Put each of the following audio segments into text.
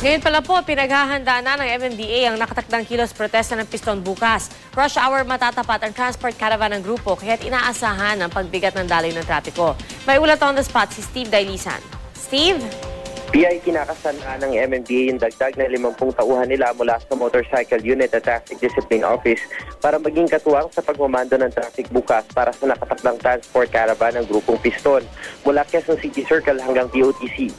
Ngayon pala po, pinaghahandaan na ng MMDA ang nakatakdang kilos protesta ng piston bukas. Rush hour matatapat ang transport caravan ng grupo kaya't inaasahan ang pagbigat ng daloy ng trapiko. May ulat on the spot si Steve Dailisan. Steve? PI kinakasanaan ng MMDA yung dagdag na 50 tauhan nila mula sa Motorcycle Unit at Traffic Discipline Office para maging katuwang sa pagmamando ng traffic bukas para sa nakatakdang transport caravan ng grupong piston. Mula Quezon City Circle hanggang DOTC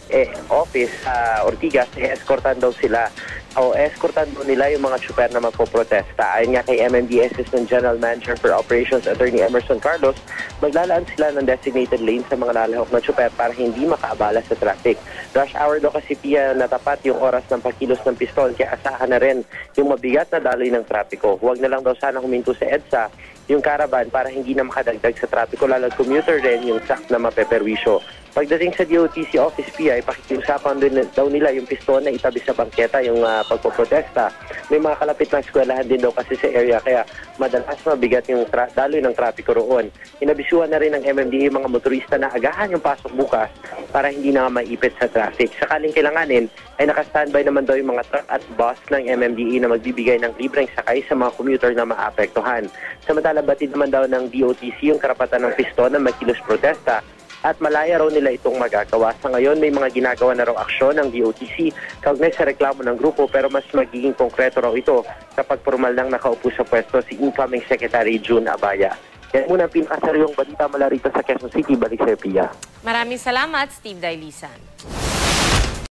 office sa Ortigas, escortan daw sila o escortan daw nila yung mga tsuper na magpoprotesta. Ayon nga kay MMDA Assistant General Manager for Operations Attorney Emerson Carlos, maglalaan sila ng designated lane sa mga lalahok na tsuper para hindi makaabala sa traffic. Rush hour daw kasi PIA natapat yung oras ng pagkilos ng piston kaya asahan na rin yung mabigat na daloy ng trapiko. Huwag na lang daw sana huminto sa EDSA yung caravan para hindi na makadagdag sa trapiko, lalo commuter rin yung sak na mapeperwisyo. Pagdating sa DOTC Office PI, pakikiusapan din daw nila yung piston na itabi sa bangketa yung pagpoprotesta. May mga kalapit na eskwelahan din daw kasi sa area kaya madalas mabigat yung daloy ng trapiko roon. Inabisuhan na rin ng MMDA yung mga motorista na agahan yung pasok bukas para hindi na maipit sa traffic. Sakaling kailanganin ay naka-standby naman daw yung mga truck at bus ng MMDA na magbibigay ng libreng sakay sa mga commuter na maapektuhan. Samantala, batid naman daw ng DOTC yung karapatan ng piston na magkilos protesta at malaya raw nila itong magagawa. Sa ngayon, may mga ginagawa na raw aksyon ng DOTC kaugnay sa reklamo ng grupo pero mas magiging konkreto raw ito kapag formal nang nakaupo sa pwesto si incoming Secretary June Abaya. Yan muna ang pinakasaryong balita mula rito sa Quezon City. Balik sa Pia. Maraming salamat, Steve Dailisan.